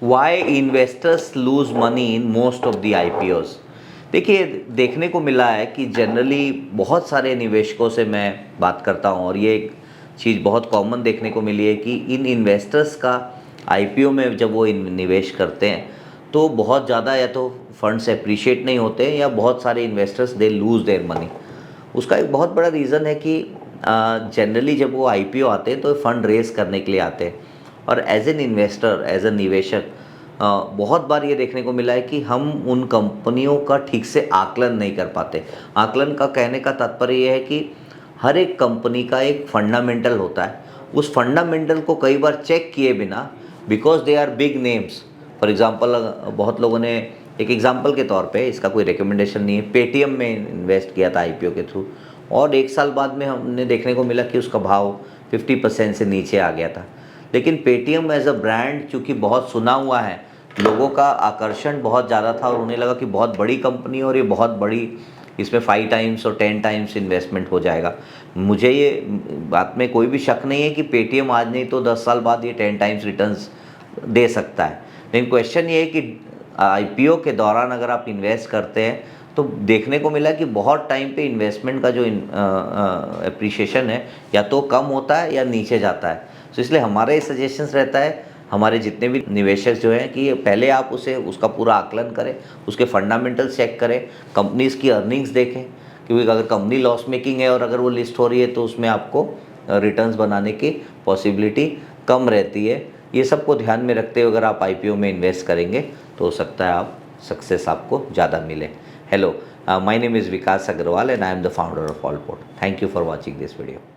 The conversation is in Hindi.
Y investors lose money in most of the IPOs. देखिए, देखने को मिला है कि जनरली बहुत सारे निवेशकों से मैं बात करता हूँ और ये एक चीज़ बहुत कॉमन देखने को मिली है कि इन इन्वेस्टर्स का आईपीओ में जब वो निवेश करते हैं तो बहुत ज़्यादा या तो फंड्स एप्रिशिएट नहीं होते हैं या बहुत सारे investors they lose their money. उसका एक बहुत बड़ा रीज़न है कि जनरली जब वो आईपीओ आते हैं तो फंड रेज करने के लिए आते हैं और as an investor, as a निवेशक, बहुत बार ये देखने को मिला है कि हम उन कंपनियों का ठीक से आकलन नहीं कर पाते। आकलन का कहने का तात्पर्य ये है कि हर एक कंपनी का एक फंडामेंटल होता है, उस फंडामेंटल को कई बार चेक किए बिना, because they are big names. For example, बहुत लोगों ने, एक एग्जांपल के तौर पे, इसका कोई रिकमेंडेशन नहीं है, पेटीएम में इन्वेस्ट किया था आईपीओ के थ्रू और 1 साल बाद में हमने देखने को मिला कि उसका भाव 50% से नीचे आ गया था। लेकिन पेटीएम एज अ ब्रांड चूँकि बहुत सुना हुआ है, लोगों का आकर्षण बहुत ज़्यादा था और उन्हें लगा कि बहुत बड़ी कंपनी और ये बहुत बड़ी, इसमें 5 टाइम्स और 10 टाइम्स इन्वेस्टमेंट हो जाएगा। मुझे ये बात में कोई भी शक नहीं है कि पेटीएम आज नहीं तो 10 साल बाद ये 10 टाइम्स रिटर्न्स दे सकता है। लेकिन क्वेश्चन ये है कि आईपीओ के दौरान अगर आप इन्वेस्ट करते हैं तो देखने को मिला कि बहुत टाइम पे इन्वेस्टमेंट का जो एप्रिसिएशन है या तो कम होता है या नीचे जाता है। तो इसलिए हमारे सजेशंस रहता है, हमारे जितने भी निवेशक जो हैं, कि पहले आप उसका पूरा आकलन करें, उसके फंडामेंटल्स चेक करें, कंपनीज़ की अर्निंग्स देखें, क्योंकि अगर कंपनी लॉस मेकिंग है और अगर वो लिस्ट हो रही है तो उसमें आपको रिटर्न्स बनाने की पॉसिबिलिटी कम रहती है। ये सबको ध्यान में रखते हुए अगर आप आईपीओ में इन्वेस्ट करेंगे तो हो सकता है आप सक्सेस आपको ज़्यादा मिले। Hello, my name is Vikas Agarwal and I am the founder of Allport. Thank you for watching this video.